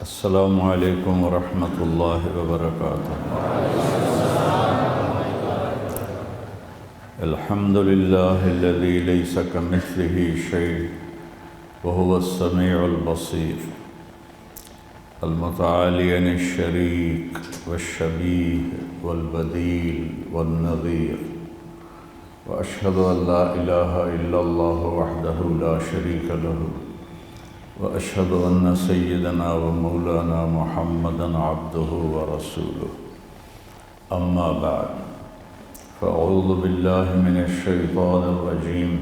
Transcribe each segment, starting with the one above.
السلام علیکم ورحمۃ اللہ وبرکاتہ۔ الحمد للہ الذی لیس کمثلہ شیء وہو السمیع البصیر، المتعالی عن الشریک والشبیہ والبدیل والنظیر، واشہد ان لا الہ الا اللہ وحدہ لا شریک لہ، واشہد ان سیدنا و مولانا محمدا عبدہ ورسولہ، اما بعد فاعوذ باللہ من الشیطان الرجیم،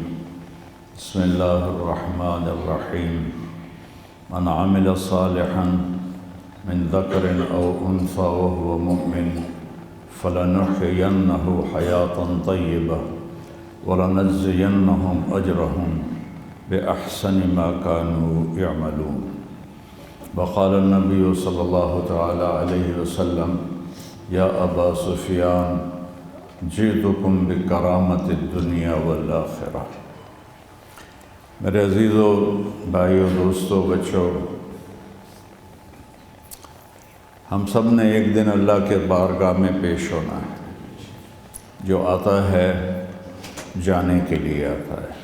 بسم اللہ الرحمن الرحیم۔ من عمل صالحا من ذکر او انثی وهو مؤمن فلنحیینہ حیاۃ طیبہ ولنجزینہم اجرہم بأحسن ما كانوا يعملون۔ وقال النبي صلی اللہ تعالی علیہ وسلم: یا ابا سفیان جئتکم بکرامۃ الدنیا والآخرہ۔ میرے عزیزو، بھائیو، دوستو، بچوں، ہم سب نے ایک دن اللہ کے بارگاہ میں پیش ہونا ہے۔ جو آتا ہے جانے کے لیے آتا ہے۔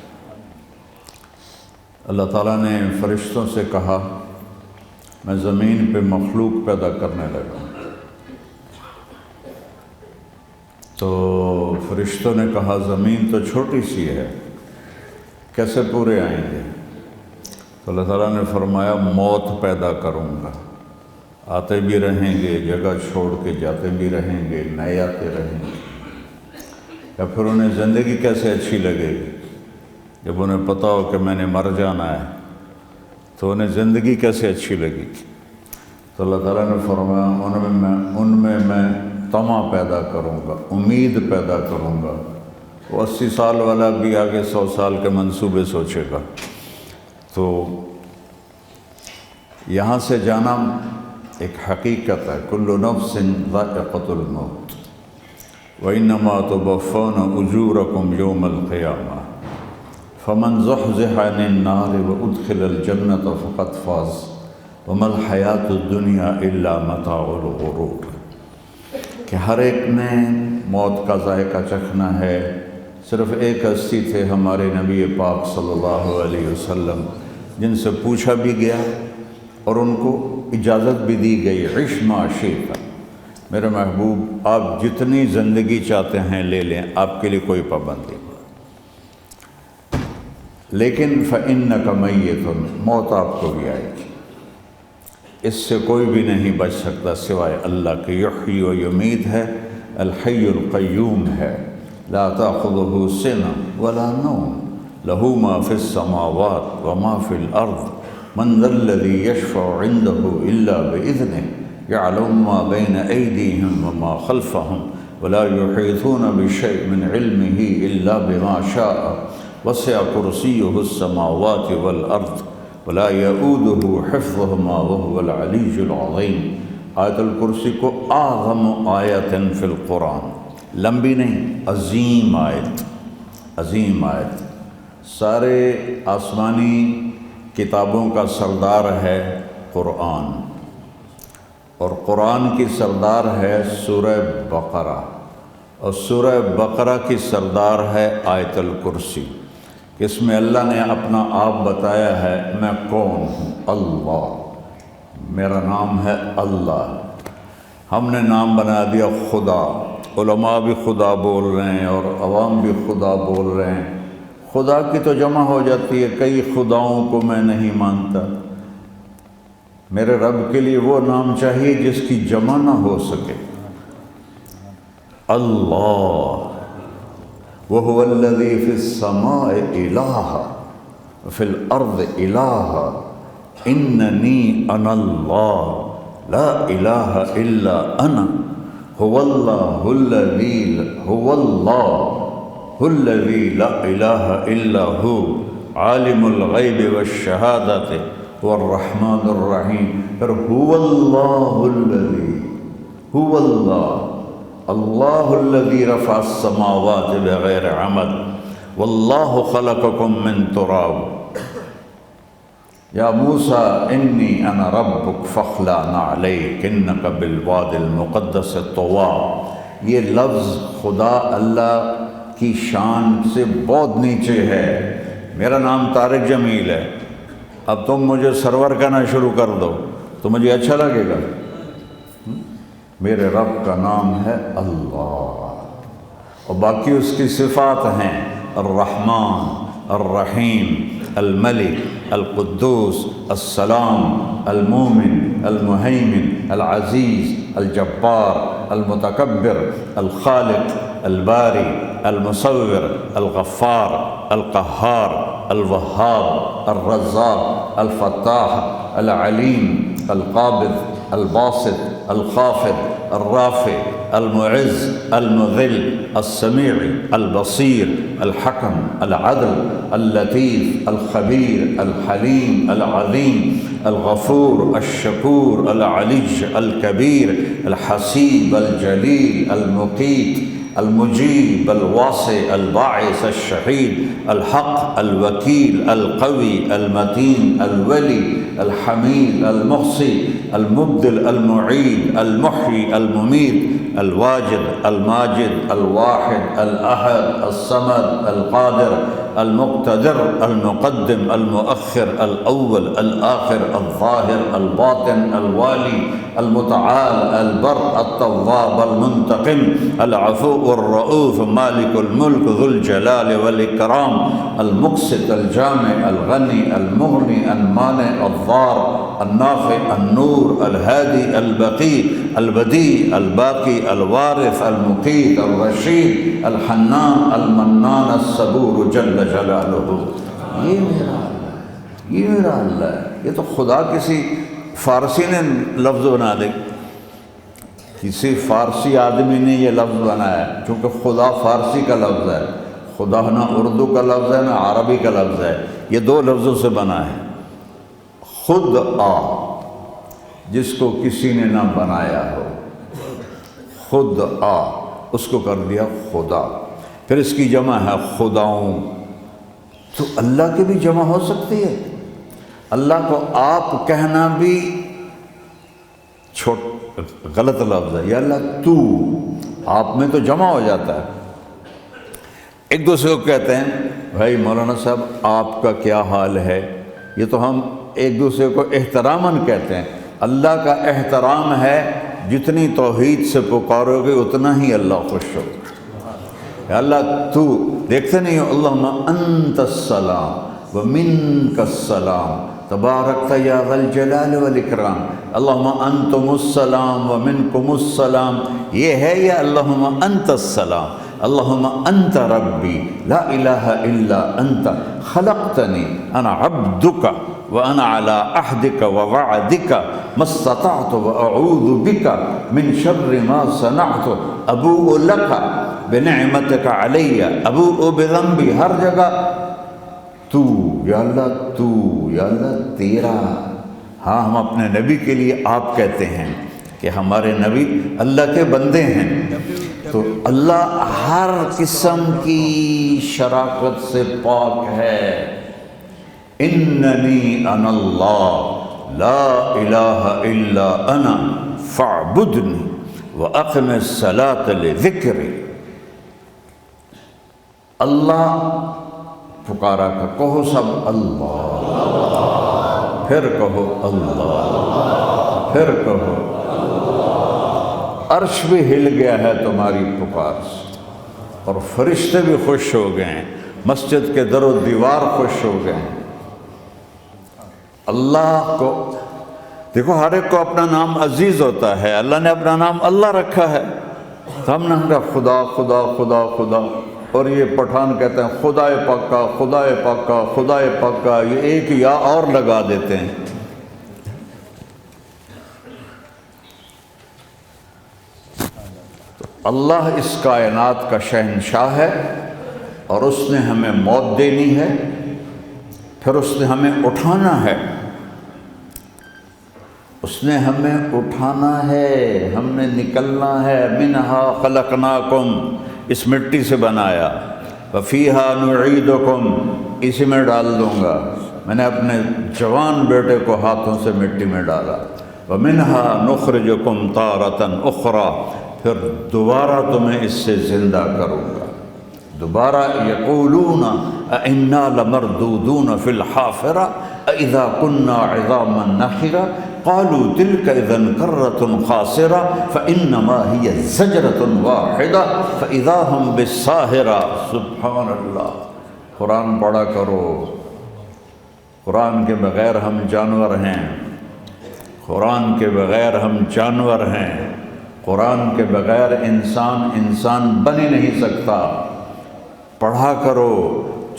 اللہ تعالیٰ نے فرشتوں سے کہا، میں زمین پہ مخلوق پیدا کرنے لگا۔ تو فرشتوں نے کہا، زمین تو چھوٹی سی ہے، کیسے پورے آئیں گے؟ تو اللہ تعالیٰ نے فرمایا، موت پیدا کروں گا، آتے بھی رہیں گے، جگہ چھوڑ کے جاتے بھی رہیں گے، نئے آتے رہیں گے۔ یا پھر انہیں زندگی کیسے اچھی لگے گی؟ جب انہیں پتہ ہو کہ میں نے مر جانا ہے تو انہیں زندگی کیسے اچھی لگی؟ تو اللہ تعالیٰ نے فرمایا، ان میں میں طمع پیدا کروں گا، امید پیدا کروں گا۔ وہ 80 سال والا بھی آگے 100 سال کے منصوبے سوچے گا۔ تو یہاں سے جانا ایک حقیقت ہے، کل نفس ذائقۃ الموت وانما توفون اجورکم یوم القیامہ فمن زحزح عن النار وادخل الجنۃ فقد فاز وما الحیاۃ الدنیا الا متاع الغرور۔ کہ ہر ایک نے موت کا ذائقہ چکھنا ہے۔ صرف ایک ہستی تھے، ہمارے نبی پاک صلی اللہ علیہ وسلم، جن سے پوچھا بھی گیا اور ان کو اجازت بھی دی گئی، عش ما شئت، میرے محبوب آپ جتنی زندگی چاہتے ہیں لے لیں، آپ کے لیے کوئی پابندی نہیں، لیکن فَإِنَّكَ مَيِّتٌ، موت آپ کو بھی آئے گی۔ اس سے کوئی بھی نہیں بچ سکتا سوائے اللہ کے۔ یحیی و یمیت ہے، الحی القیوم ہے، لا تأخذہ سنۃ ولا نوم، لہ ما فی السماوات وما فی الارض، من ذا الذی یشفع عندہ الا بإذنہ، یعلم ما بین ایدیہم وما خلفہم، ولا یحیطون بشیء من علمہ الا بما شاء، وسع کرسیہ السماوات والارض ولا یؤودہ حفظہما وہو العلی العظیم۔ آیت الکرسی کو اعظم آیت فی القرآن، لمبی نہیں، عظیم آیت، عظیم آیت۔ سارے آسمانی کتابوں کا سردار ہے قرآن، اور قرآن کی سردار ہے سورہ بقرہ، اور سورہ بقرہ کی سردار ہے آیت الکرسی۔ اس میں اللہ نے اپنا آپ بتایا ہے، میں کون ہوں؟ اللہ، میرا نام ہے اللہ۔ ہم نے نام بنا دیا خدا۔ علماء بھی خدا بول رہے ہیں اور عوام بھی خدا بول رہے ہیں۔ خدا کی تو جمع ہو جاتی ہے، کئی خداؤں کو میں نہیں مانتا۔ میرے رب کے لیے وہ نام چاہیے جس کی جمع نہ ہو سکے۔ اللہ، وَهُوَ الَّذِي فِي السَّمَاءِ إِلَٰهٌ وَفِي الْأَرْضِ إِلَٰهٌ إِنَّنِي أَنَا اللَّهُ لَا إِلَٰهَ إِلَّا أَنَا هُوَ اللَّهُ الَّذِي لَا إِلَٰهَ إِلَّا هُوَ عَالِمُ الْغَيْبِ وَالشَّهَادَةِ هُوَ الرَّحْمَٰنُ الرَّحِيمُ۔ پھر هُوَ اللَّهُ الَّذِي، هُوَ اللَّهُ، اللہ الذی رفع السماوات بغیر عمد واللہ خلقکم من تراب یا موسیٰ انی انا ربک فاخلع نعلیک انک بالوادی المقدس طویٰ۔ یہ لفظ خدا اللہ کی شان سے بہت نیچے ہے۔ میرا نام طارق جمیل ہے، اب تم مجھے سرور کہنا شروع کر دو تو مجھے اچھا لگے گا؟ میرے رب کا نام ہے اللہ، اور باقی اس کی صفات ہیں الرحمن، الرحیم، الملک، القدوس، السلام، المومن، المہیمن، العزیز، الجبار، المتکبر، الخالق، الباری، المصور، الغفار، القہار، الوہاب، الرزاق، الفتاح، العلیم، القابض، الباسط، الخافض، الرافع، المعز، المذل، السمیع، البصیر، الحکم، العدل، اللطیف، الخبیر، الحلیم، العظیم، الغفور، الشکور، العلی، الکبیر، الحسیب، الجلیل، المقیت، المجیب، الواسع، الباعث، الشہید، الحق، الوکیل، القوی، المتین، الولی، الحمید، المحصی، المبدل، المعید، المحیی، الممیت، الواجد، الماجد، الواحد، الأحد، الصمد، القادر، المقتدر، المقدم، المؤخر، الأول، الآخر، الظاهر، الباطن، الوالي، المتعال، البر، التواب، المنتقم، العفو، الرؤوف، مالك الملك، ذو الجلال والإكرام، المقسط، الجامع، الغني، المغني، المانع، الضار، النافع، النور، الهادي، البقي، البديع، الباقي، الوارث، المقيت، الرشيد، الحنان، المنان، الصبور جل جلالہ۔ یہ میرا اللہ ہے، یہ میرا اللہ ہے۔ یہ تو خدا کسی فارسی نے لفظ بنا دے، کسی فارسی آدمی نے یہ لفظ بنایا ہے، چونکہ خدا فارسی کا لفظ ہے، خدا نہ اردو کا لفظ ہے نہ عربی کا لفظ ہے، یہ دو لفظوں سے بنا ہے۔ خود آ، جس کو کسی نے نہ بنایا ہو، خود آ، اس کو کر دیا خدا۔ پھر اس کی جمع ہے خداؤں، تو اللہ کی بھی جمع ہو سکتی ہے۔ اللہ کو آپ کہنا بھی غلط لفظ ہے، یا اللہ تو، آپ میں تو جمع ہو جاتا ہے۔ ایک دوسرے کو کہتے ہیں بھائی مولانا صاحب آپ کا کیا حال ہے، یہ تو ہم ایک دوسرے کو احتراماً کہتے ہیں۔ اللہ کا احترام ہے جتنی توحید سے پکارو گے اتنا ہی اللہ خوش ہوگا۔ یا اللہ تو، دیکھتے نہیں ہو اللہم انت السلام ومنک السلام تبارکت یا ذا الجلال والاکرام، اللہم انتم السلام ومنکم السلام، یہ ہے یا اللہم انت السلام، اللہم انت ربی لا الہ الا انت خلقتنی انا عبدک وانا علی عہدک ووعدک ما استطعت واعوذ بک من شر ما صنعت ابوء لک بنعمتک علی ابوء بذنبی، ہر جگہ تو، یا اللہ تو، یا اللہ تیرا۔ ہاں ہم اپنے نبی کے لیے آپ کہتے ہیں کہ ہمارے نبی اللہ کے بندے ہیں، تو اللہ ہر قسم کی شراکت سے پاک ہے۔ اننی انا اللہ لا الہ الا انا فاعبدنی واقم الصلاۃ لذکری۔ اللہ پکارا کا کہو سب اللہ، پھر کہو اللہ، پھر کہو۔ عرش بھی ہل گیا ہے تمہاری پکار سے، اور فرشتے بھی خوش ہو گئے ہیں، مسجد کے در و دیوار خوش ہو گئے ہیں۔ اللہ کو دیکھو، ہر ایک کو اپنا نام عزیز ہوتا ہے، اللہ نے اپنا نام اللہ رکھا ہے، تو ہم نے کہا خدا خدا خدا خدا، اور یہ پٹھان کہتے ہیں خدا پاکا خدا پاکا خدا پاکا، یہ ایک یا اور لگا دیتے ہیں۔ اللہ اس کائنات کا شہنشاہ ہے، اور اس نے ہمیں موت دینی ہے، پھر اس نے ہمیں اٹھانا ہے، اس نے ہمیں اٹھانا ہے، ہم نے نکلنا ہے۔ منہا خلقناکم، اس مٹی سے بنایا، وفیہا نعیدکم، اسی میں ڈال دوں گا، میں نے اپنے جوان بیٹے کو ہاتھوں سے مٹی میں ڈالا، وَمِنْهَا نُخْرِجُكُمْ تَارَةً أُخْرَى، پھر دوبارہ تمہیں اس سے زندہ کروں گا۔ دوبارہ یقولون أَإِنَّا لَمَرْدُودُونَ فِي الْحَافِرَةِ أَإِذَا كُنَّا عِظَامًا نَخِرَةً قَالُوا تِلْكَ إِذًا كَرَّةٌ خَاسِرَةٌ فَإِنَّمَا هِيَ زَجْرَةٌ وَاحِدَةٌ فَإِذَا هُمْ بِالسَّاهِرَةِ۔ سبحان اللہ، قرآن پڑھا کرو۔ قرآن کے بغیر ہم جانور ہیں، قرآن کے بغیر ہم جانور ہیں، قرآن کے بغیر انسان بن ہی نہیں سکتا۔ پڑھا کرو۔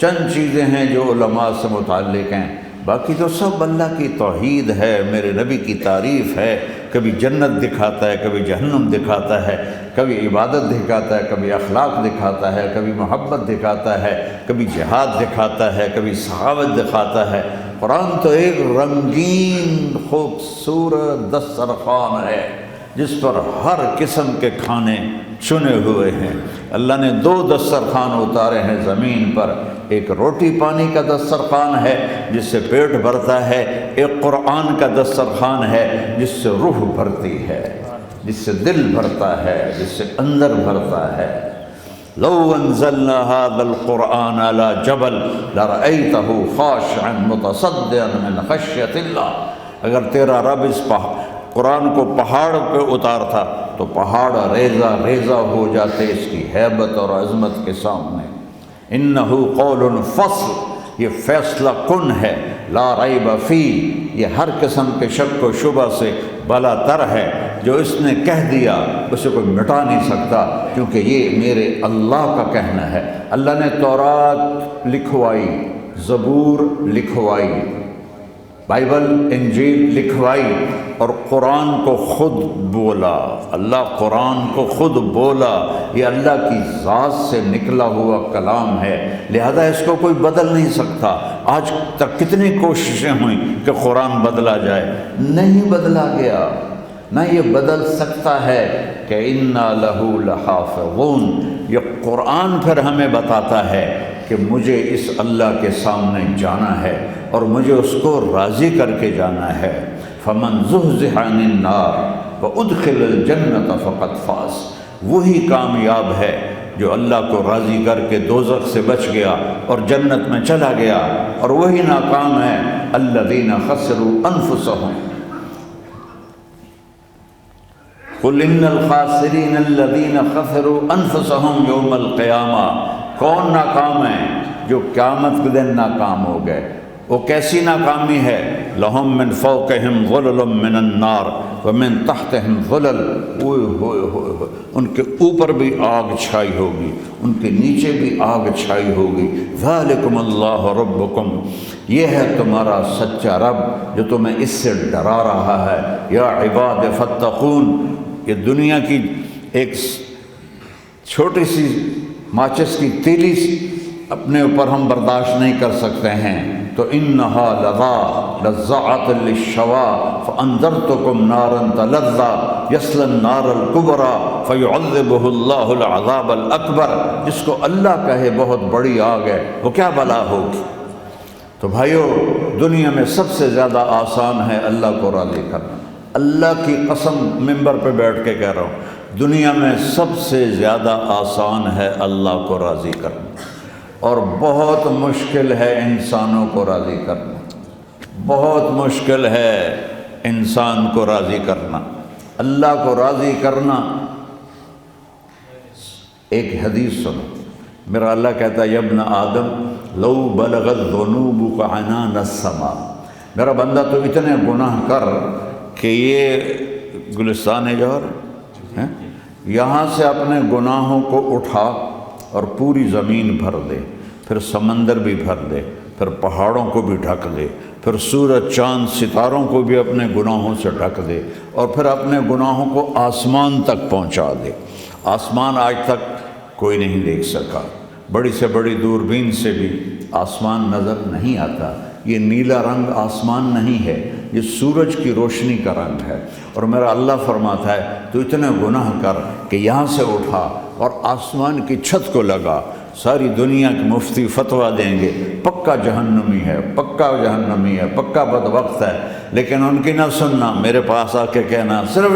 چند چیزیں ہیں جو علماء سے متعلق ہیں، باقی تو سب اللہ کی توحید ہے، میرے نبی کی تعریف ہے۔ کبھی جنت دکھاتا ہے، کبھی جہنم دکھاتا ہے، کبھی عبادت دکھاتا ہے، کبھی اخلاق دکھاتا ہے، کبھی محبت دکھاتا ہے، کبھی جہاد دکھاتا ہے، کبھی سخاوت دکھاتا ہے۔ قرآن تو ایک رنگین خوبصورت دسترخوان ہے جس پر ہر قسم کے کھانے چنے ہوئے ہیں۔ اللہ نے 2 دسترخوان اتارے ہیں زمین پر، ایک روٹی پانی کا دسترخوان ہے جس سے پیٹ بھرتا ہے، ایک قرآن کا دسترخوان ہے جس سے روح بھرتی ہے، جس سے دل بھرتا ہے، جس سے اندر بھرتا ہے۔ لو انزلنا هذا القرآن على جبل لرأيته خاشعا متصدعا من خشية اللہ، اگر تیرا رب اس قرآن کو پہاڑ پہ اتارتا تو پہاڑ ریزہ ریزہ ہو جاتے اس کی ہیبت اور عظمت کے سامنے۔ انہ قول فصل، یہ فیصلہ کن ہے، لا ریب فی، یہ ہر قسم کے شک و شبہ سے بلا تر ہے۔ جو اس نے کہہ دیا اسے کوئی مٹا نہیں سکتا، کیونکہ یہ میرے اللہ کا کہنا ہے۔ اللہ نے تورات لکھوائی، زبور لکھوائی، بائبل انجیل لکھوائی، اور قرآن کو خود بولا۔ اللہ قرآن کو خود بولا، یہ اللہ کی ذات سے نکلا ہوا کلام ہے، لہذا اس کو کوئی بدل نہیں سکتا۔ آج تک کتنی کوششیں ہوئیں کہ قرآن بدلا جائے، نہیں بدلا گیا، نہ یہ بدل سکتا ہے کہ اِنَّا لَهُ لَحَافِظُونَ۔ یہ قرآن پھر ہمیں بتاتا ہے کہ مجھے اس اللہ کے سامنے جانا ہے اور مجھے اس کو راضی کر کے جانا ہے۔ فَمَنْ زُحْزِحَ عَنِ النَّارِ وَأُدْخِلَ الْجَنَّةَ فَقَدْ فَازَ، وہی کامیاب ہے جو اللہ کو راضی کر کے دوزخ سے بچ گیا اور جنت میں چلا گیا، اور وہی ناکام ہے الَّذِينَ خَسِرُوا أَنفُسَهُمْ۔ قُلْ إِنَّ الْخَاسِرِينَ الَّذِينَ خَسِرُوا أَنفُسَهُمْ يَوْمَ الْقِيَامَةِ، کون ناکام ہے؟ جو قیامت کے دن ناکام ہو گئے۔ وہ کیسی ناکامی ہے؟ لَهُم مِّن فَوْقِهِمْ ظُلُلٌ مِّنَ النَّارِ وَمِن تَحْتِهِمْ ظُلَلٌ، ان کے اوپر بھی آگ چھائی ہوگی، ان کے نیچے بھی آگ چھائی ہوگی۔ ذَلِكُمُ اللَّهُ رَبُّكُمْ، یہ ہے تمہارا سچا رب جو تمہیں اس سے ڈرا رہا ہے۔ یا عباد فاتقون، یہ دنیا کی ایک چھوٹی سی ماچس کی تیلی اپنے اوپر ہم برداشت نہیں کر سکتے ہیں، تو انہا لظا لزعت للشوا فانذرتکم نارا تلظا یصلی النار الکبری فیعذبہ اللہ العذاب الاکبر، جس کو اللہ کہے بہت بڑی آگ ہے، وہ کیا بلا ہوگی۔ تو بھائیو، دنیا میں سب سے زیادہ آسان ہے اللہ کو راضی کرنا۔ اللہ کی قسم ممبر پہ بیٹھ کے کہہ رہا ہوں، دنیا میں سب سے زیادہ آسان ہے اللہ کو راضی کرنا، اور بہت مشکل ہے انسانوں کو راضی کرنا، بہت مشکل ہے انسان کو راضی کرنا۔ اللہ کو راضی کرنا، ایک حدیث سنو، میرا اللہ کہتا ہے یا ابن آدم لو بلغت ذنوبک عنان السماء، میرا بندہ تو اتنے گناہ کر کہ یہ گلستان جوہر ہے، یہاں سے اپنے گناہوں کو اٹھا اور پوری زمین بھر دے، پھر سمندر بھی بھر دے، پھر پہاڑوں کو بھی ڈھک دے، پھر سورج چاند ستاروں کو بھی اپنے گناہوں سے ڈھک دے، اور پھر اپنے گناہوں کو آسمان تک پہنچا دے۔ آسمان آج تک کوئی نہیں دیکھ سکا، بڑی سے بڑی دوربین سے بھی آسمان نظر نہیں آتا۔ یہ نیلا رنگ آسمان نہیں ہے، یہ سورج کی روشنی کا رنگ ہے۔ اور میرا اللہ فرماتا ہے تو اتنے گناہ کر کہ یہاں سے اٹھا اور آسمان کی چھت کو لگا، ساری دنیا کے مفتی فتویٰ دیں گے پکا جہنمی ہے، پکا جہنمی ہے، پکا بدبخت ہے، لیکن ان کی نہ سننا، میرے پاس آ کے کہنا صرف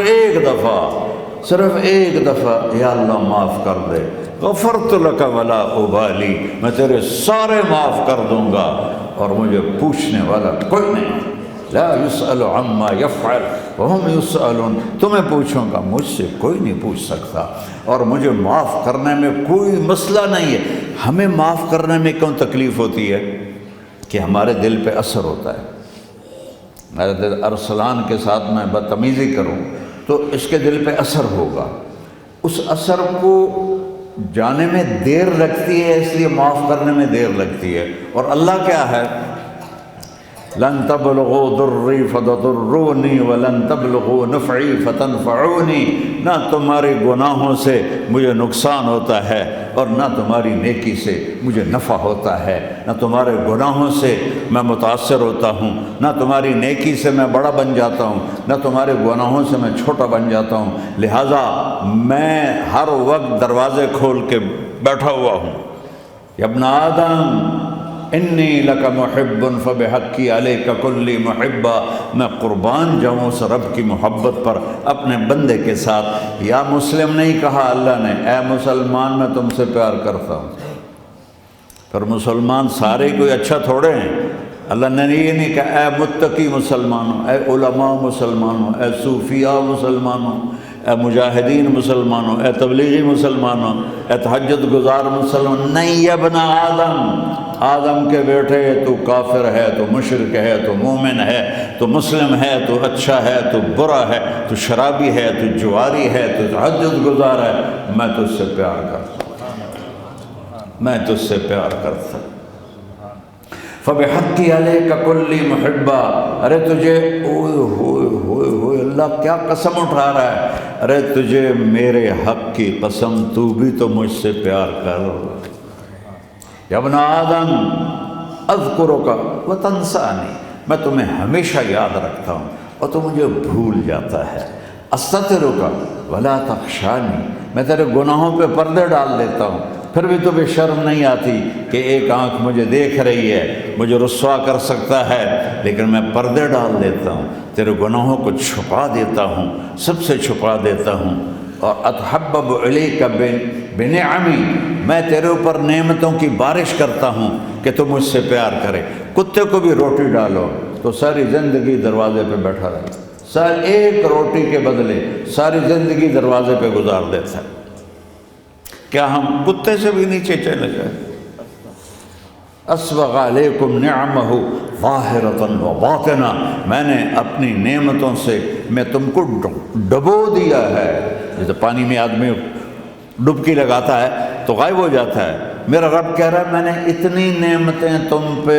ایک دفعہ یا اللہ معاف کر دے، غفرت لک ولا ابالی، میں تیرے سارے معاف کر دوں گا اور مجھے پوچھنے والا کوئی نہیں، لا یسأل عما یفعل وہم یسألون، تمہیں پوچھوں گا، مجھ سے کوئی نہیں پوچھ سکتا، اور مجھے معاف کرنے میں کوئی مسئلہ نہیں ہے۔ ہمیں معاف کرنے میں کیوں تکلیف ہوتی ہے؟ کہ ہمارے دل پہ اثر ہوتا ہے۔ میرے دل ارسلان کے ساتھ میں بدتمیزی کروں تو اس کے دل پہ اثر ہوگا، اس اثر کو جانے میں دیر لگتی ہے، اس لیے معاف کرنے میں دیر لگتی ہے۔ اور اللہ کیا ہے؟ لن تبلغوا ضری فتضرونی ولن تبلغوا نفعی فتنفعونی، نہ تمہارے گناہوں سے مجھے نقصان ہوتا ہے اور نہ تمہاری نیکی سے مجھے نفع ہوتا ہے، نہ تمہارے گناہوں سے میں متاثر ہوتا ہوں، نہ تمہاری نیکی سے میں بڑا بن جاتا ہوں، نہ تمہارے گناہوں سے میں چھوٹا بن جاتا ہوں، لہٰذا میں ہر وقت دروازے کھول کے بیٹھا ہوا ہوں۔ یا ابن آدم انی لک محب فبحقی علیک کلی محبہ، میں قربان جاؤں اس رب کی محبت پر اپنے بندے کے ساتھ۔ یا مسلم نہیں کہا اللہ نے، اے مسلمان میں تم سے پیار کرتا ہوں۔ پھر مسلمان سارے کوئی اچھا تھوڑے ہیں، اللہ نے یہ نہیں کہا اے متقی مسلمانوں، اے علماء مسلمانوں، اے صوفیاء مسلمانوں، اے مجاہدین مسلمانوں، اے تبلیغی مسلمانوں، اے تہجد گزار مسلمان، نہیں یا ابن آدم کے بیٹے، تو کافر ہے، تو مشرک ہے، تو مومن ہے، تو مسلم ہے، تو اچھا ہے، تو برا ہے، تو شرابی ہے، تو جواری ہے، تو تہجد گزار ہے، میں تجھ سے پیار کرتا ہوں، میں تجھ سے پیار کرتا ہوں۔ فبحقی علیک کلی محبہ، ارے تجھے ہوئے اللہ کیا قسم اٹھا رہا ہے، ارے تجھے میرے حق کی قسم، تو بھی تو مجھ سے پیار کر۔ یا ابن آدم اذکرک وتنسانی، میں تمہیں ہمیشہ یاد رکھتا ہوں اور تو مجھے بھول جاتا ہے۔ استترک ولا تخشانی، میں تیرے گناہوں پہ پردے ڈال دیتا ہوں، پھر بھی تمہیں شرم نہیں آتی کہ ایک آنکھ مجھے دیکھ رہی ہے، مجھے رسوا کر سکتا ہے، لیکن میں پردے ڈال دیتا ہوں، تیرے گناہوں کو چھپا دیتا ہوں، سب سے چھپا دیتا ہوں۔ اور اتحبب الیک بنعمی، میں تیرے اوپر نعمتوں کی بارش کرتا ہوں کہ تو مجھ سے پیار کرے۔ کتے کو بھی روٹی ڈالو تو ساری زندگی دروازے پہ بیٹھا رہے، ایک روٹی کے بدلے ساری زندگی دروازے پہ گزار دیتا ہے۔ کیا ہم کتے سے بھی نیچے چلے جائیں؟ اسبغ علیکم نعمہ ظاہرۃ و باطنہ، میں نے اپنی نعمتوں سے میں تم کو ڈبو دیا ہے۔ جیسے پانی میں آدمی ڈبکی لگاتا ہے تو غائب ہو جاتا ہے، میرا رب کہہ رہا ہے میں نے اتنی نعمتیں تم پہ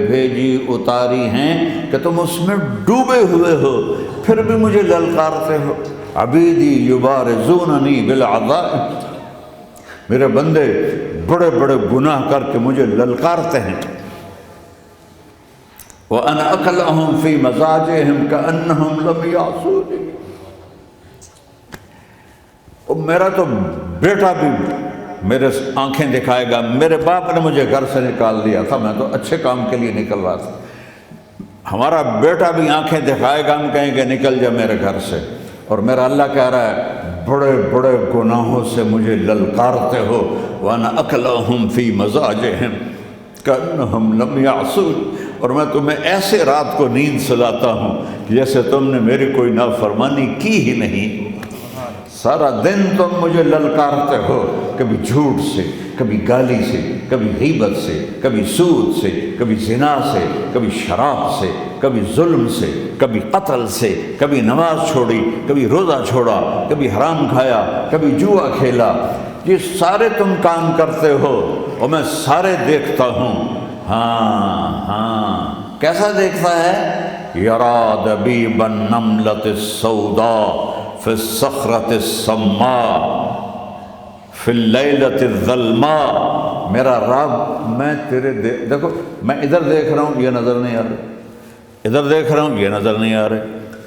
بھیجی اتاری ہیں کہ تم اس میں ڈوبے ہوئے ہو، پھر بھی مجھے للکارتے ہو۔ عبیدی یبارزوننی بالعذاب، میرے بندے بڑے بڑے گناہ کر کے مجھے للکارتے ہیں۔ وَأَنَا أَكْلَهُمْ فِي مَزَاجِهِمْ كَأَنَّهُمْ لَمْ يَعْصُونِي، میرا تو بیٹا بھی میرے آنکھیں دکھائے گا، میرے باپ نے مجھے گھر سے نکال دیا تھا، میں تو اچھے کام کے لیے نکل رہا تھا، ہمارا بیٹا بھی آنکھیں دکھائے گا، ہم کہیں گے نکل جا میرے گھر سے۔ اور میرا اللہ کہہ رہا ہے بڑے بڑے گناہوں سے مجھے للکارتے ہو۔ وَأَنَا أَكْلَهُمْ فِي مَزَاجِهِمْ كَأَنَّهُمْ لَمْ يَعْصُونِ، اور میں تمہیں ایسے رات کو نیند سلاتا ہوں کہ جیسے تم نے میری کوئی نافرمانی کی ہی نہیں۔ سارا دن تم مجھے للکارتے ہو، کبھی جھوٹ سے، کبھی گالی سے، کبھی غیبت سے، کبھی سود سے، کبھی زنا سے، کبھی شراب سے، کبھی ظلم سے، کبھی قتل سے، کبھی نماز چھوڑی، کبھی روزہ چھوڑا، کبھی حرام کھایا، کبھی جوا کھیلا، یہ سارے تم کام کرتے ہو اور میں سارے دیکھتا ہوں۔ ہاں کیسا دیکھتا ہے؟ یرا دبیب النملۃ السوداء فی الصخرۃ الصماء فی اللیلۃ الظلماء، میرا رب میں تیرے دیکھو، میں ادھر دیکھ رہا ہوں یہ نظر نہیں آ رہا، ادھر دیکھ رہا ہوں یہ نظر نہیں آ رہا،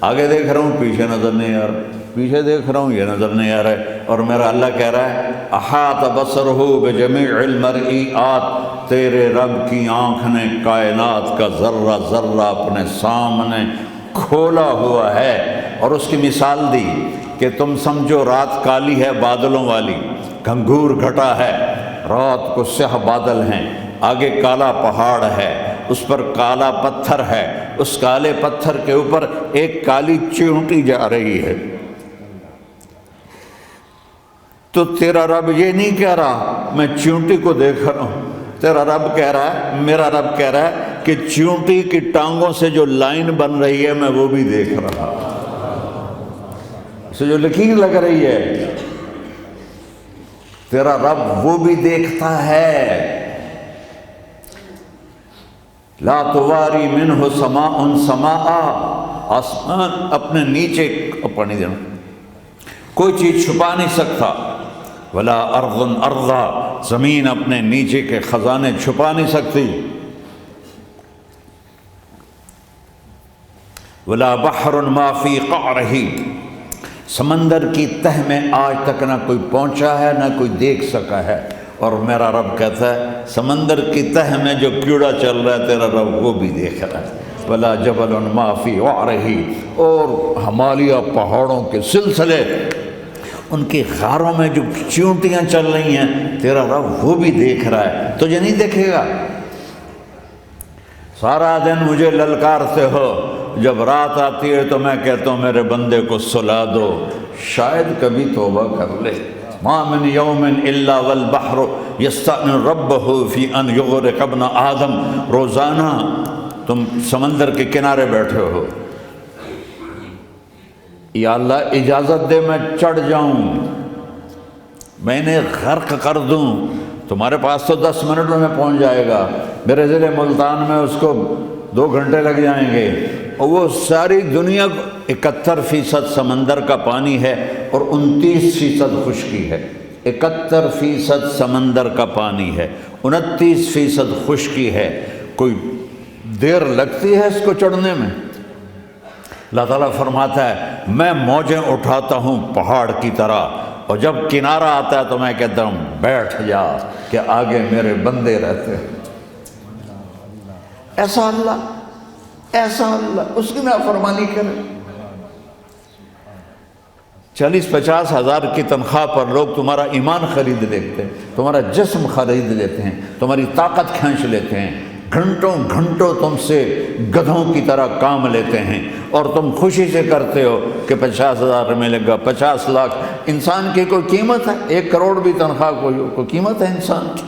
آگے دیکھ رہا ہوں پیچھے نظر نہیں آ رہا، پیچھے دیکھ رہا ہوں یہ نظر نہیں آ رہا ہے، اور میرا اللہ کہہ رہا ہے احاط بصرہ بجمیع المرئیات، تیرے رب کی آنکھ نے کائنات کا ذرہ ذرہ اپنے سامنے کھولا ہوا ہے۔ اور اس کی مثال دی کہ تم سمجھو رات کالی ہے بادلوں والی، گھنگور گھٹا ہے، رات کو سیاہ بادل ہیں، آگے کالا پہاڑ ہے، اس پر کالا پتھر ہے، اس کالے پتھر کے اوپر ایک کالی چیونٹی جا رہی ہے۔ تو تیرا رب یہ نہیں کہہ رہا میں چیونٹی کو دیکھ رہا ہوں، تیرا رب کہہ رہا ہے، میرا رب کہہ رہا ہے کہ چیونٹی کی ٹانگوں سے جو لائن بن رہی ہے میں وہ بھی دیکھ رہا ہوں، اسے جو لکیر لگ رہی ہے تیرا رب وہ بھی دیکھتا ہے۔ لا تواری منہ سماء سماء، آسمان اپنے نیچے پانی دینا کوئی چیز چھپا نہیں سکتا، ولا ارض ارضا، زمین اپنے نیچے کے خزانے چھپا نہیں سکتی، ولا بحر ما فی قعرہ، سمندر کی تہ میں آج تک نہ کوئی پہنچا ہے نہ کوئی دیکھ سکا ہے، اور میرا رب کہتا ہے سمندر کی تہ میں جو کیڑا چل رہا ہے تیرا رب وہ بھی دیکھ رہا ہے، ولا جبل ما فی وعرہ، اور ہمالیہ پہاڑوں کے سلسلے ان کی غاروں میں جو چیونٹیاں چل رہی ہیں تیرا رب وہ بھی دیکھ رہا ہے، تجھے نہیں دیکھے گا؟ سارا دن مجھے للکارتے ہو، جب رات آتی ہے تو میں کہتا ہوں میرے بندے کو سلا دو، شاید کبھی توبہ کر لے۔ ما من یوم الا والبحر یستأذن ربہ فی ان یغرق ابن آدم، روزانہ تم سمندر کے کنارے بیٹھے ہو، یا اللہ اجازت دے میں چڑھ جاؤں، میں انہیں غرق کر دوں، تمہارے پاس تو 10 منٹ میں پہنچ جائے گا، میرے ضلع ملتان میں اس کو 2 گھنٹے لگ جائیں گے، اور وہ ساری دنیا 71% سمندر کا پانی ہے اور 29% خشکی ہے، 71% سمندر کا پانی ہے، 29% خشکی ہے، کوئی دیر لگتی ہے اس کو چڑھنے میں؟ اللہ تعالیٰ فرماتا ہے میں موجیں اٹھاتا ہوں پہاڑ کی طرح، اور جب کنارہ آتا ہے تو میں کہتا ہوں بیٹھ جا کہ آگے میرے بندے رہتے ہیں۔ ایسا اللہ اس کی نافرمانی کرے۔ 40-50 ہزار کی تنخواہ پر لوگ تمہارا ایمان خرید لیتے ہیں، تمہارا جسم خرید لیتے ہیں، تمہاری طاقت کھینچ لیتے ہیں، گھنٹوں گھنٹوں تم سے گدھوں کی طرح کام لیتے ہیں، اور تم خوشی سے کرتے ہو کہ 50,000 ملے گا، 50 لاکھ۔ انسان کی کوئی قیمت ہے؟ 1 کروڑ بھی تنخواہ کوئی قیمت ہے انسان کی؟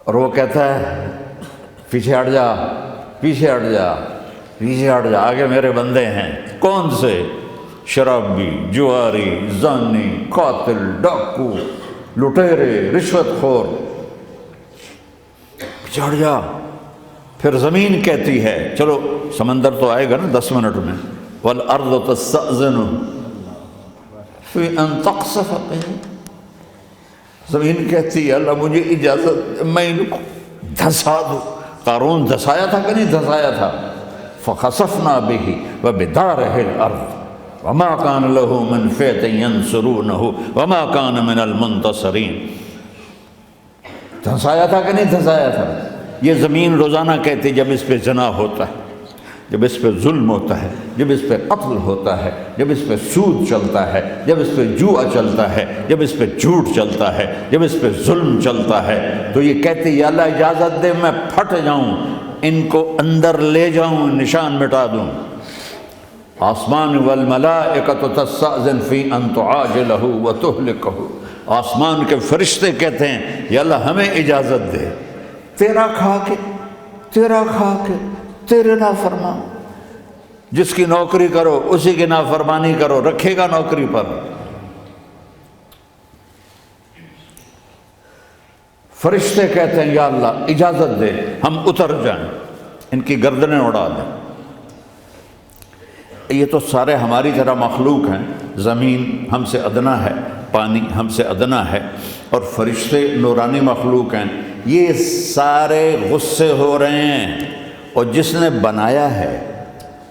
اور وہ کہتا ہے پیچھے ہٹ جا، پیچھے ہٹ جا، پیچھے ہٹ جا، آگے میرے بندے ہیں۔ کون سے؟ شرابی، جواری، زانی، قاتل، ڈاکو، لٹیرے، رشوت خور، پیچھے ہٹ جا۔ پھر زمین کہتی ہے چلو سمندر تو آئے گا نا 10 منٹ میں، والارض تستأذن فی ان تقصف بہم، زمین کہتی ہے اللہ مجھے اجازت، میں ان کو دھسا دوں۔ قارون دھسایا تھا کہ نہیں دھسایا تھا؟ فخسفنا بہ وبدارہ الارض وما کان لہ من فئۃ ینصرونہ وما کان من المنتصرین۔ دھسایا تھا کہ نہیں دھسایا تھا؟ یہ زمین روزانہ کہتی جب اس پہ زنا ہوتا ہے، جب اس پہ ظلم ہوتا ہے، جب اس پہ قتل ہوتا ہے، جب اس پہ سود چلتا ہے، جب اس پہ جوا چلتا ہے، جب اس پہ جھوٹ چلتا ہے، جب اس پہ ظلم چلتا ہے، تو یہ کہتی یا اللہ اجازت دے میں پھٹ جاؤں، ان کو اندر لے جاؤں، نشان مٹا دوں۔ آسمان والملائکۃ تستأذن فی ان تعاجلہ وتہلکہ، آسمان کے فرشتے کہتے ہیں یا اللہ ہمیں اجازت دے، تیرا کھا کے تیرے نافرمان، جس کی نوکری کرو اسی کی نافرمانی کرو، رکھے گا نوکری پر۔ فرشتے کہتے ہیں یا اللہ اجازت دے ہم اتر جائیں، ان کی گردنیں اڑا دیں۔ یہ تو سارے ہماری طرح مخلوق ہیں، زمین ہم سے ادنا ہے، پانی ہم سے ادنا ہے، اور فرشتے نورانی مخلوق ہیں، یہ سارے غصے ہو رہے ہیں، اور جس نے بنایا ہے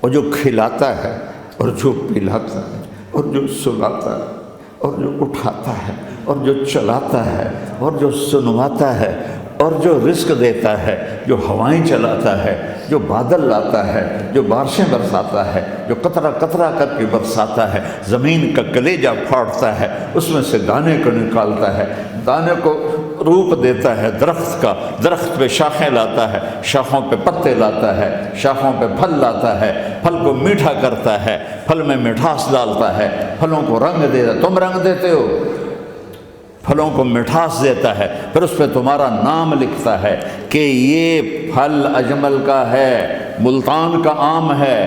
اور جو کھلاتا ہے اور جو پلاتا ہے اور جو سلاتا ہے اور جو اٹھاتا ہے اور جو چلاتا ہے اور جو سنواتا ہے اور جو رزق دیتا ہے، جو ہوائیں چلاتا ہے، جو بادل لاتا ہے، جو بارشیں برساتا ہے، جو قطرہ قطرہ کر کے برساتا ہے، زمین کا کلیجہ پھاڑتا ہے، اس میں سے دانے کو نکالتا ہے، دانے کو روپ دیتا ہے درخت کا، درخت پہ شاخیں لاتا ہے، شاخوں پہ پتے لاتا ہے، شاخوں پہ پھل لاتا ہے، پھل کو میٹھا کرتا ہے، پھل میں مٹھاس ڈالتا ہے، پھلوں کو رنگ دیتا ہے۔ تم رنگ دیتے ہو، پھلوں کو مٹھاس دیتا ہے، پھر اس پہ تمہارا نام لکھتا ہے کہ یہ پھل اجمل کا ہے، ملتان کا آم ہے،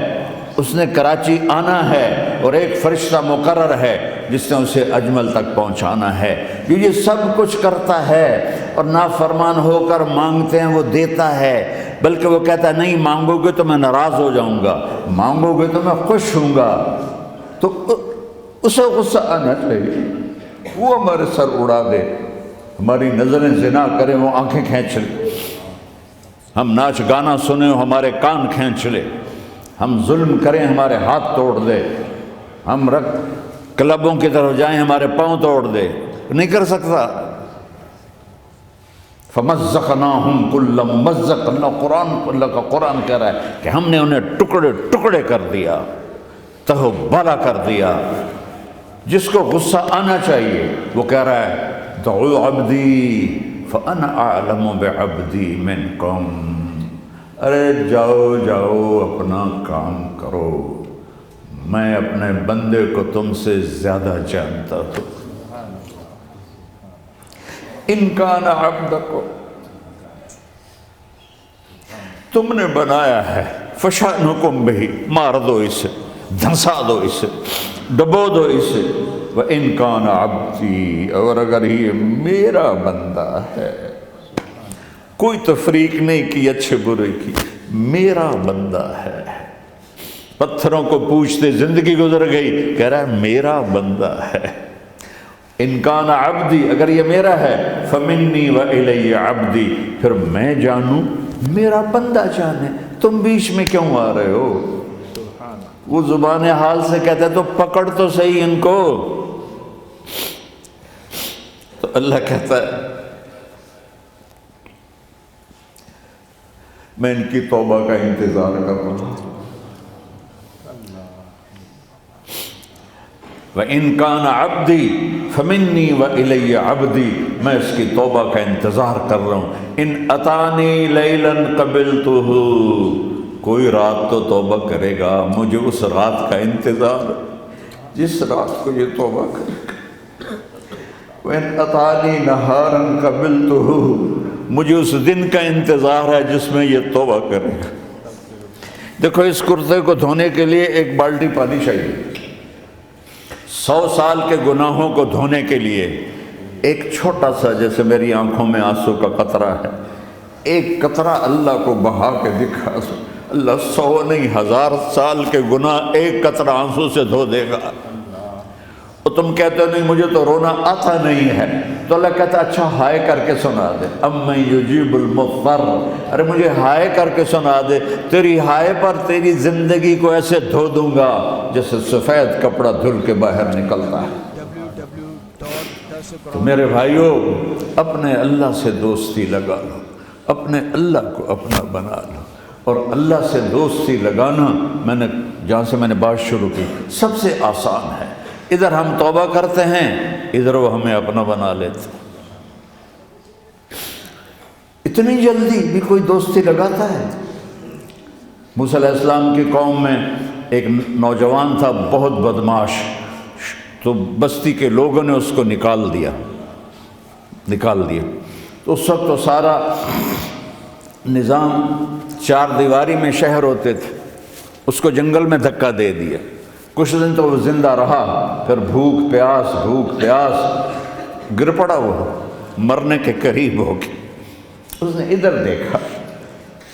اس نے کراچی آنا ہے، اور ایک فرشتہ مقرر ہے جس نے اسے اجمل تک پہنچانا ہے، جو یہ سب کچھ کرتا ہے۔ اور نافرمان ہو کر مانگتے ہیں وہ دیتا ہے، بلکہ وہ کہتا ہے نہیں مانگو گے تو میں ناراض ہو جاؤں گا، مانگو گے تو میں خوش ہوں گا۔ تو اسے غصہ آنا چاہیے، وہ ہمارے سر اڑا دے، ہماری نظریں زنا کریں وہ آنکھیں کھینچ لے، ہم ناچ گانا سنیں ہمارے کان کھینچ لے، ہم ظلم کریں ہمارے ہاتھ توڑ دے، ہم کلبوں کی طرف جائیں ہمارے پاؤں توڑ دے، نہیں کر سکتا۔ فَمَزَّقْنَاهُمْ كُلَّ مُمَزَّقٍ، اللہ کا قرآن کہہ رہا ہے کہ ہم نے انہیں ٹکڑے ٹکڑے کر دیا، تہو بالا کر دیا۔ جس کو غصہ آنا چاہیے وہ کہہ رہا ہے دعو عبدی فانا اعلم بعبدی منکم، ارے جاؤ جاؤ اپنا کام کرو، میں اپنے بندے کو تم سے زیادہ جانتا ہوں۔ ان کان عبدکم، تم نے بنایا ہے، فشانکم بہ، مار دو اسے، دھنسا دو اسے، ڈبو دو اسے، وَإِن كَانَ عَبْدِي، اور اگر یہ میرا بندہ ہے، کوئی تفریق نہیں کی اچھے برے کی، میرا بندہ ہے۔ پتھروں کو پوچھتے زندگی گزر گئی، کہہ رہا ہے میرا بندہ ہے۔ ان کان عبدی، اگر یہ میرا ہے، فمنی وإلی عبدی، پھر میں جانوں میرا بندہ جانے، تم بیچ میں کیوں آ رہے ہو؟ وہ زبان حال سے کہتا ہے تو پکڑ تو صحیح ان کو۔ تو اللہ کہتا ہے میں ان کی توبہ کا انتظار کر رہا ہوں۔ وَإِن كَانَ عَبْدِي فَمِنِّي وَإِلَيَّ عَبْدِي، میں اس کی توبہ کا انتظار کر رہا ہوں۔ ان اتانی لیلاً قبلتہ، کوئی رات تو توبہ کرے گا، مجھے اس رات کا انتظار جس رات کو یہ توبہ کرے گا۔ وَإِنْ أَتَانِي نَهَارًا قَبِلْتُهُ، مجھے اس دن کا انتظار ہے جس میں یہ توبہ کرے گا۔ دیکھو اس کرتے کو دھونے کے لیے ایک بالٹی پانی چاہیے، 100 سال کے گناہوں کو دھونے کے لیے ایک چھوٹا سا، جیسے میری آنکھوں میں آنسو کا قطرہ ہے، ایک قطرہ اللہ کو بہا کے دکھا، اللہ 100 نہیں 1000 سال کے گناہ ایک قطرہ آنسو سے دھو دے گا۔ اور تم کہتے ہو نہیں مجھے تو رونا آتا نہیں ہے، تو اللہ کہتا اچھا ہائے کر کے سنا دے، اَمَّن یُجِیبُ الْمُضْطَرَّ، ارے مجھے ہائے کر کے سنا دے، تیری ہائے پر تیری زندگی کو ایسے دھو دوں گا جیسے سفید کپڑا دھل کے باہر نکلتا ہے۔ تو میرے بھائیو اپنے اللہ سے دوستی لگا لو، اپنے اللہ کو اپنا بنا لو، اور اللہ سے دوستی لگانا جہاں سے میں نے بات شروع کی سب سے آسان ہے۔ ادھر ہم توبہ کرتے ہیں، ادھر وہ ہمیں اپنا بنا لیتے ہیں۔ اتنی جلدی بھی کوئی دوستی لگاتا ہے؟ موسیٰ علیہ السلام کی قوم میں ایک نوجوان تھا بہت بدمعاش، تو بستی کے لوگوں نے اس کو نکال دیا۔ تو اس وقت تو سارا نظام 4 دیواری میں شہر ہوتے تھے، اس کو جنگل میں دھکا دے دیا۔ کچھ دن تو وہ زندہ رہا، پھر بھوک پیاس گر پڑا، وہ مرنے کے قریب ہو گیا۔ اس نے ادھر دیکھا،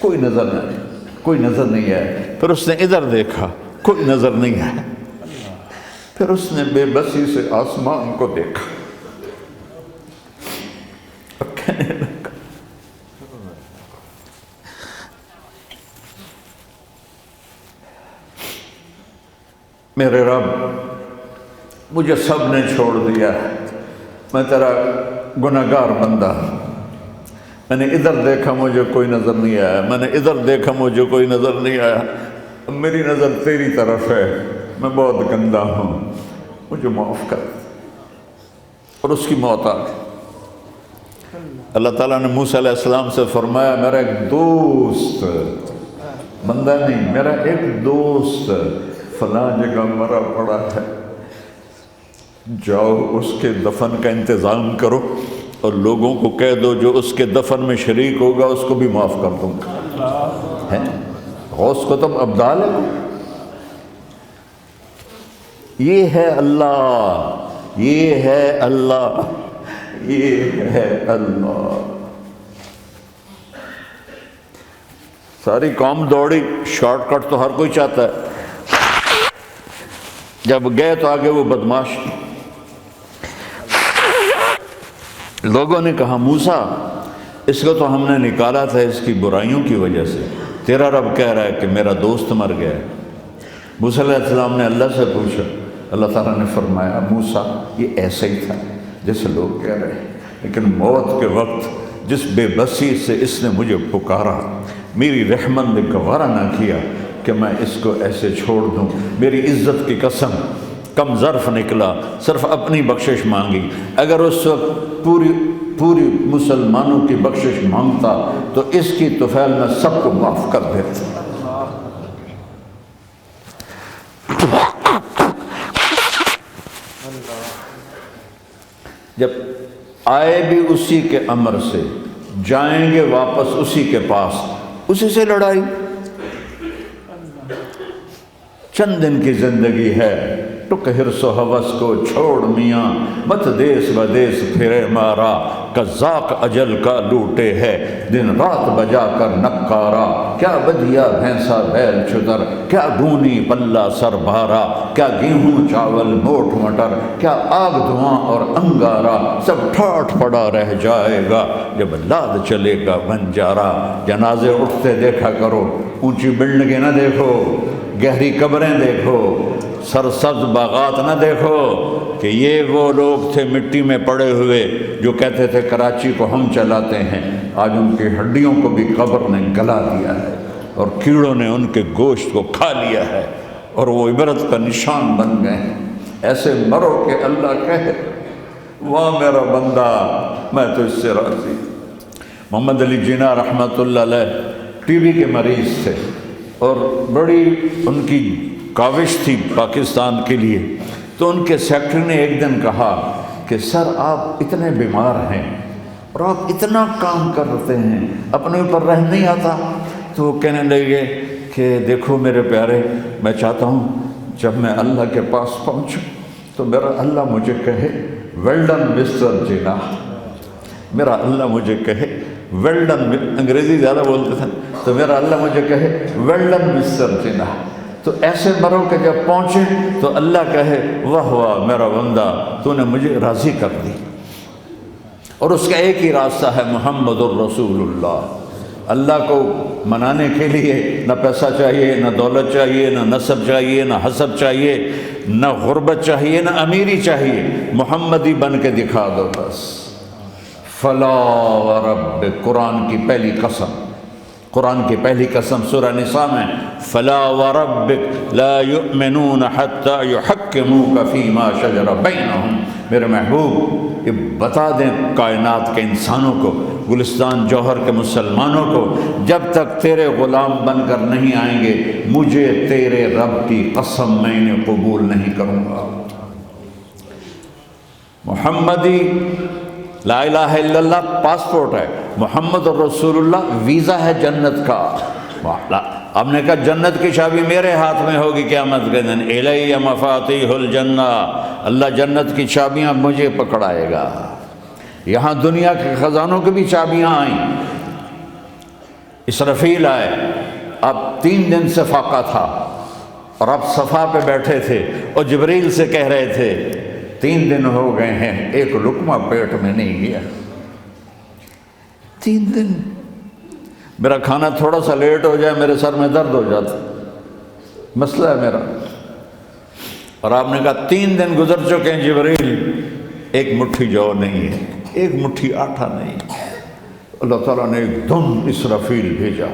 کوئی نظر نہیں ہے، پھر اس نے ادھر دیکھا، کوئی نظر نہیں ہے، پھر اس نے بے بسی سے آسمان کو دیکھا اور کہنے لگا میرے رب مجھے سب نے چھوڑ دیا، میں تیرا گناہگار بندہ، میں نے ادھر دیکھا مجھے کوئی نظر نہیں آیا، میں نے ادھر دیکھا مجھے کوئی نظر نہیں آیا، میری نظر تیری طرف ہے، میں بہت گندا ہوں، مجھے معاف کر۔ اور اس کی موت آ گئی۔ اللہ تعالیٰ نے موسیٰ علیہ السلام سے فرمایا میرا ایک دوست، بندہ نہیں، میرا ایک دوست فلاں جگہ مرا پڑا ہے، جاؤ اس کے دفن کا انتظام کرو اور لوگوں کو کہہ دو جو اس کے دفن میں شریک ہوگا اس کو بھی معاف کر دوں گا۔ غوث کو تم ابدال ہے، یہ ہے اللہ، یہ ہے اللہ، یہ ہے اللہ۔ ساری قوم دوڑی، شارٹ کٹ تو ہر کوئی چاہتا ہے، جب گئے تو آگے وہ بدماش، لوگوں نے کہا موسیٰ اس کو تو ہم نے نکالا تھا اس کی برائیوں کی وجہ سے، تیرا رب کہہ رہا ہے کہ میرا دوست مر گیا ہے۔ موسیٰ علیہ السلام نے اللہ سے پوچھا، اللہ تعالیٰ نے فرمایا موسیٰ یہ ایسا ہی تھا جیسے لوگ کہہ رہے ہیں، لیکن موت کے وقت جس بے بسی سے اس نے مجھے پکارا، میری رحمت نے گوارا نہ کیا کہ میں اس کو ایسے چھوڑ دوں، میری عزت کی قسم کم ظرف نکلا، صرف اپنی بخشش مانگی، اگر اس وقت پوری مسلمانوں کی بخشش مانگتا تو اس کی طفیل میں سب کو معاف کر دیتا۔ جب آئے بھی اسی کے امر سے، جائیں گے واپس اسی کے پاس، اسی سے لڑائی۔ چند دن کی زندگی ہے، ٹک حرص و ہوس کو چھوڑ میاں، مت دیس بدیس پھرے مارا، قذاق اجل کا لوٹے ہے، دن رات بجا کر نکارا، کیا بدیا بھینسا بیل چتر، کیا گونی پلہ سر بھارا، کیا گیہوں چاول موٹ مٹر، کیا آگ دھواں اور انگارا، سب ٹھاٹھ پڑا رہ جائے گا جب لاد چلے گا بنجارا۔ جنازے اٹھتے دیکھا کرو، اونچی بلڈنگیں نہ دیکھو، گہری قبریں دیکھو، سرسبز باغات نہ دیکھو کہ یہ وہ لوگ تھے مٹی میں پڑے ہوئے جو کہتے تھے کراچی کو ہم چلاتے ہیں، آج ان کی ہڈیوں کو بھی قبر نے گلا دیا ہے اور کیڑوں نے ان کے گوشت کو کھا لیا ہے اور وہ عبرت کا نشان بن گئے ہیں۔ ایسے مرو کہ اللہ کہے واہ میرا بندہ میں تو اس سے راضی۔ محمد علی جناح رحمۃ اللہ علیہ ٹی بی کے مریض تھے اور بڑی ان کی کاوش تھی پاکستان کے لیے، تو ان کے سیکٹری نے ایک دن کہا کہ سر آپ اتنے بیمار ہیں اور آپ اتنا کام کرتے ہیں، اپنے اوپر رہ نہیں آتا؟ تو وہ کہنے لگے کہ دیکھو میرے پیارے، میں چاہتا ہوں جب میں اللہ کے پاس پہنچوں تو میرا اللہ مجھے کہے ویل ڈن مسٹر جناح، میرا اللہ مجھے کہے ویل ڈن، انگریزی زیادہ بولتے تھے، تو میرا اللہ مجھے کہے ویل ڈن مسٹر جناح۔ تو ایسے مرو کہ جب پہنچے تو اللہ کہے واہ واہ میرا بندہ تو نے مجھے راضی کر دی۔ اور اس کا ایک ہی راستہ ہے محمد الرسول اللہ۔ اللہ کو منانے کے لیے نہ پیسہ چاہیے، نہ دولت چاہیے، نہ نسب چاہیے، نہ حسب چاہیے، نہ غربت چاہیے، نہ امیری چاہیے، محمدی بن کے دکھا دو بس۔ فلا وربک، قرآن کی پہلی قسم، قرآن کی پہلی قسم سورہ نساء میں، فلا وربک لا یؤمنون حتی یحکموک فیما شجر بینہم، میرے محبوب یہ بتا دیں کائنات کے انسانوں کو، گلستان جوہر کے مسلمانوں کو، جب تک تیرے غلام بن کر نہیں آئیں گے مجھے تیرے رب کی قسم میں انہیں قبول نہیں کروں گا۔ محمدی لا الہ الا اللہ پاسپورٹ ہے، محمد الرسول اللہ ویزا ہے جنت کا۔ ہم نے کہا جنت کی چابی میرے ہاتھ میں ہوگی قیامت کے دن، الی مفاتیح الجنہ، اللہ جنت کی چابیاں مجھے پکڑائے گا۔ یہاں دنیا کے خزانوں کی بھی چابیاں آئیں، اسرافیل آئے، اب 3 دن سے فاقہ تھا اور اب صفا پہ بیٹھے تھے اور جبریل سے کہہ رہے تھے 3 دن ہو گئے ہیں ایک لقمہ پیٹ میں نہیں گیا، 3 دن، میرا کھانا تھوڑا سا لیٹ ہو جائے میرے سر میں درد ہو جاتا، مسئلہ ہے میرا۔ اور آپ نے کہا 3 دن گزر چکے ہیں جبریل، ایک مٹھی جو نہیں ہے، ایک مٹھی آٹا نہیں ہے۔ اللہ تعالیٰ نے ایک دم اسرافیل بھیجا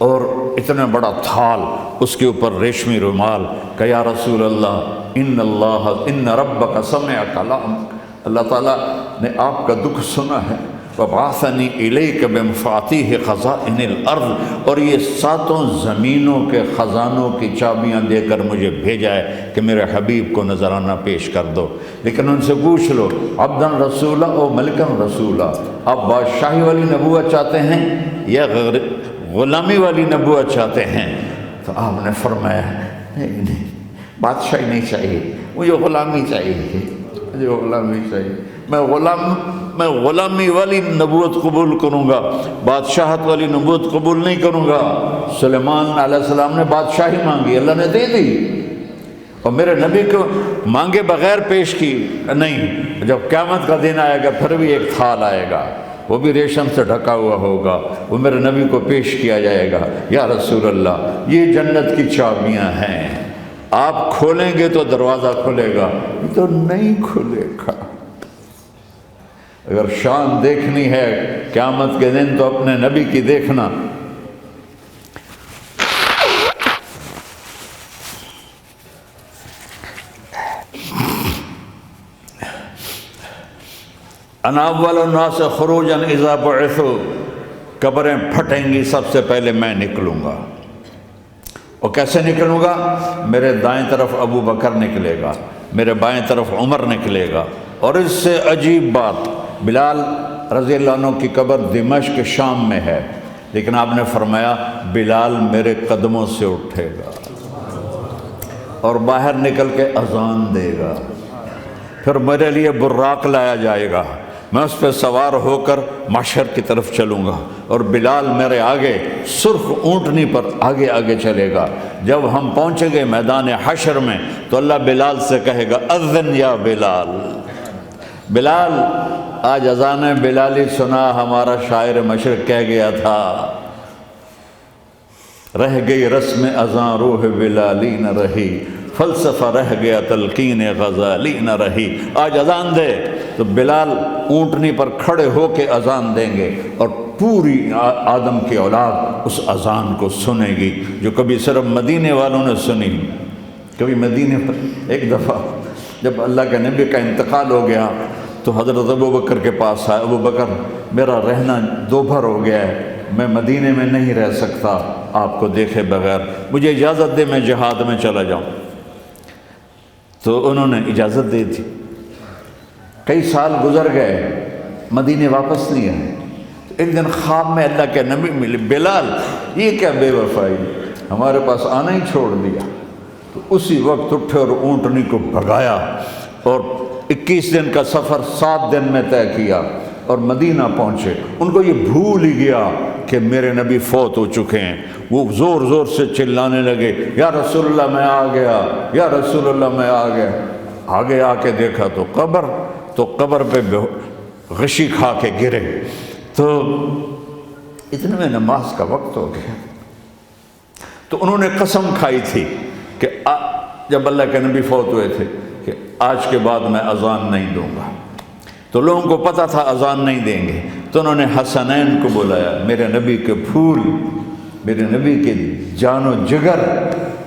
اور اتنا بڑا تھال، اس کے اوپر ریشمی رومال، کہ یا رسول اللہ ان ربک سمع کلامک، اللہ تعالیٰ نے آپ کا دکھ سنا ہے، وبعثنی الیک بمفاتیح خزائن الارض، اور یہ 7 زمینوں کے خزانوں کی چابیاں دے کر مجھے بھیجا ہے کہ میرے حبیب کو نذرانہ پیش کر دو۔ لیکن ان سے پوچھ لو عبدن رسولہ او ملکن رسولہ، آپ بادشاہی والی نبوت چاہتے ہیں یا غلامی والی نبوت چاہتے ہیں؟ تو آپ نے فرمایا نہیں، بادشاہی نہیں چاہیے، مجھے غلامی چاہیے، مجھے غلامی چاہیے، میں غلامی والی نبوت قبول کروں گا، بادشاہت والی نبوت قبول نہیں کروں گا۔ سلیمان علیہ السلام نے بادشاہی مانگی، اللہ نے دے دی، اور میرے نبی کو مانگے بغیر پیش کی نہیں۔ جب قیامت کا دن آئے گا پھر بھی ایک تھال آئے گا، وہ بھی ریشم سے ڈھکا ہوا ہوگا، وہ میرے نبی کو پیش کیا جائے گا، یا رسول اللہ یہ جنت کی چابیاں ہیں، آپ کھولیں گے تو دروازہ کھلے گا، یہ تو نہیں کھلے گا۔ اگر شان دیکھنی ہے قیامت کے دن تو اپنے نبی کی دیکھنا۔ انا اول الناس خروجا اذا بعثوا، قبریں پھٹیں گی سب سے پہلے میں نکلوں گا، اور کیسے نکلوں گا؟ میرے دائیں طرف ابو بکر نکلے گا، میرے بائیں طرف عمر نکلے گا، اور اس سے عجیب بات، بلال رضی اللہ عنہ کی قبر دمشق شام میں ہے، لیکن آپ نے فرمایا بلال میرے قدموں سے اٹھے گا اور باہر نکل کے اذان دے گا، پھر میرے لیے براق لایا جائے گا، میں اس پہ سوار ہو کر محشر کی طرف چلوں گا، اور بلال میرے آگے سرخ اونٹنی پر آگے آگے چلے گا۔ جب ہم پہنچیں گے میدان حشر میں تو اللہ بلال سے کہے گا اذن یا بلال، بلال آج اذان بلالی سنا، ہمارا شاعر مشرق کہہ گیا تھا رہ گئی رسم اذان روح بلالی نہ رہی، فلسفہ رہ گیا تلقین غزالی نہ رہی۔ آج اذان دے تو بلال اونٹنی پر کھڑے ہو کے اذان دیں گے، اور پوری آدم کی اولاد اس اذان کو سنے گی جو کبھی صرف مدینے والوں نے سنی۔ کبھی مدینے پر ایک دفعہ جب اللہ کے نبی کا انتقال ہو گیا تو حضرت ابو بکر کے پاس آئے، ابو بکر میرا رہنا دوبھر ہو گیا ہے، میں مدینے میں نہیں رہ سکتا آپ کو دیکھے بغیر، مجھے اجازت دے میں جہاد میں چلا جاؤں۔ تو انہوں نے اجازت دے دی۔ کئی سال گزر گئے، مدینے واپس نہیں آئے۔ ایک دن خواب میں اللہ کے نبی ملے، بلال یہ کیا بے وفائی، ہمارے پاس آنا ہی چھوڑ دیا۔ تو اسی وقت اٹھے اور اونٹنی کو بھگایا، اور 21 دن کا سفر 7 دن میں طے کیا، اور مدینہ پہنچے۔ ان کو یہ بھول ہی گیا کہ میرے نبی فوت ہو چکے ہیں۔ وہ زور زور سے چلانے لگے، یا رسول اللہ میں آ گیا، یا رسول اللہ میں آ گیا۔ آگے آ کے دیکھا تو قبر پہ غشی کھا کے گرے۔ تو اتنے میں نماز کا وقت ہو گیا۔ تو انہوں نے قسم کھائی تھی کہ جب اللہ کے نبی فوت ہوئے تھے کہ آج کے بعد میں اذان نہیں دوں گا۔ تو لوگوں کو پتہ تھا اذان نہیں دیں گے، تو انہوں نے حسنین کو بلایا، میرے نبی کے پھول، میرے نبی کے جان و جگر،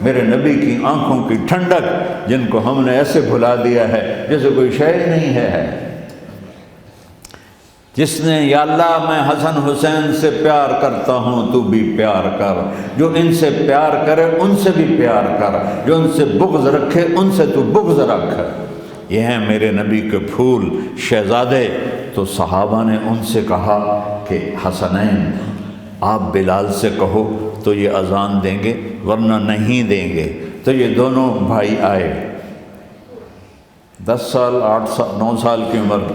میرے نبی کی آنکھوں کی ٹھنڈک، جن کو ہم نے ایسے بھلا دیا ہے جیسے کوئی شے نہیں ہے۔ جس نے یا اللہ میں حسن حسین سے پیار کرتا ہوں تو بھی پیار کر، جو ان سے پیار کرے ان سے بھی پیار کر، جو ان سے بغض رکھے ان سے تو بغض رکھ۔ یہ ہیں میرے نبی کے پھول شہزادے۔ تو صحابہ نے ان سے کہا کہ حسنین آپ بلال سے کہو تو یہ اذان دیں گے، ورنہ نہیں دیں گے۔ تو یہ دونوں بھائی آئے، 10 سال 8 سال 9 سال کی عمر،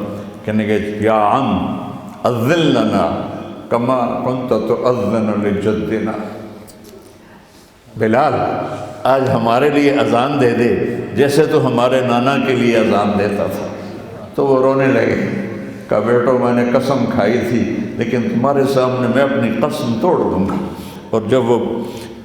کہنے کہ یا عم اذن لنا کما کنت تؤذن لجدنا، بلال آج ہمارے لیے اذان دے دے جیسے تو ہمارے نانا کے لیے اذان دیتا تھا۔ تو وہ رونے لگے، کہا بیٹو میں نے قسم کھائی تھی، لیکن تمہارے سامنے میں اپنی قسم توڑ دوں گا۔ اور جب وہ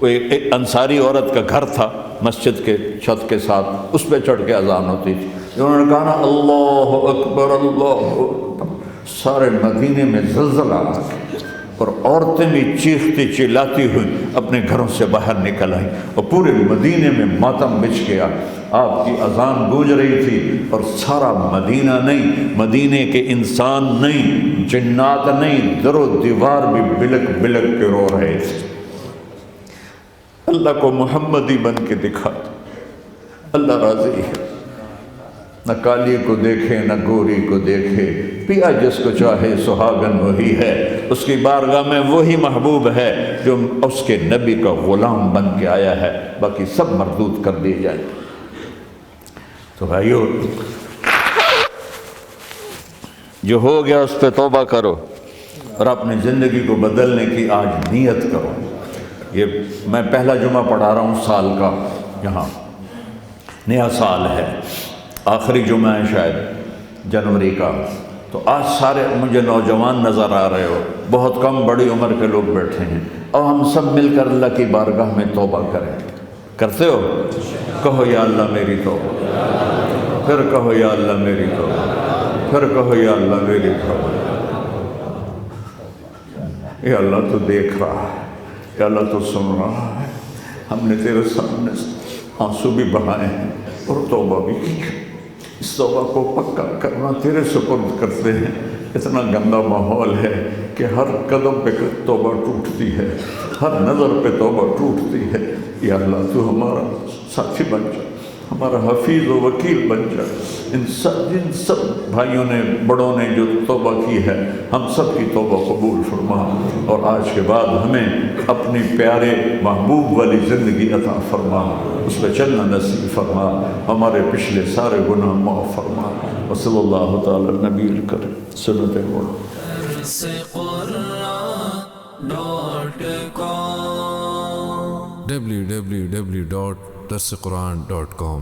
وہ ایک انصاری عورت کا گھر تھا مسجد کے چھت کے ساتھ، اس پہ چڑھ کے اذان ہوتی تھی۔ انہوں نے کہا نا اللہ اکبر اللہ اکبر، سارے مدینے میں زلزلہ آ گیا، اور عورتیں بھی چیختی چلاتی ہوئی اپنے گھروں سے باہر نکل آئیں، اور پورے مدینے میں ماتم بچھ گیا۔ آپ کی اذان گونج رہی تھی اور سارا مدینہ نہیں، مدینے کے انسان نہیں، جنات نہیں، در و دیوار بھی بلک بلک کے رو رہے تھے۔ اللہ کو محمدی بن کے دکھا، اللہ راضی ہے، نہ کالی کو دیکھے نہ گوری کو دیکھے، پیا جس کو چاہے سہاگن وہی ہے، اس کی بارگاہ میں وہی محبوب ہے جو اس کے نبی کا غلام بن کے آیا ہے، باقی سب مردود کر دیے جائیں۔ تو بھائیو، جو ہو گیا اس پہ توبہ کرو اور اپنی زندگی کو بدلنے کی آج نیت کرو۔ یہ میں پہلا جمعہ پڑھا رہا ہوں سال کا، یہاں نیا سال ہے، آخری جمعہ ہے شاید جنوری کا، تو آج سارے مجھے نوجوان نظر آ رہے ہو، بہت کم بڑی عمر کے لوگ بیٹھے ہیں، اور ہم سب مل کر اللہ کی بارگاہ میں توبہ کریں۔ کرتے ہو؟ کہو یا اللہ میری توبہ، پھر کہو یا اللہ میری توبہ، پھر کہو یا اللہ میری توبہ۔ یا اللہ تو دیکھ رہا ہے، یا اللہ تو سن رہا ہے، ہم نے تیرے سامنے آنسو بھی بہائے ہیں اور توبہ بھی کی ہے، اس توبہ کو پکا کرنا تیرے سپرد کرتے ہیں۔ اتنا گندا ماحول ہے کہ ہر قدم پہ توبہ ٹوٹتی ہے، ہر نظر پہ توبہ ٹوٹتی ہے۔ یا اللہ تو ہمارا ساتھی بن جا، ہمارا حفیظ و وکیل بن جا۔ جن سب بھائیوں نے بڑوں نے جو توبہ کی ہے، ہم سب کی توبہ قبول فرما، اور آج کے بعد ہمیں اپنی پیارے محبوب والی زندگی عطا فرما، اس پہ چلنا نصیب فرما، ہمارے پچھلے سارے گناہ معاف فرما۔ وصلی اللہ تعالی نبی الکریم سنت www.darsequran.com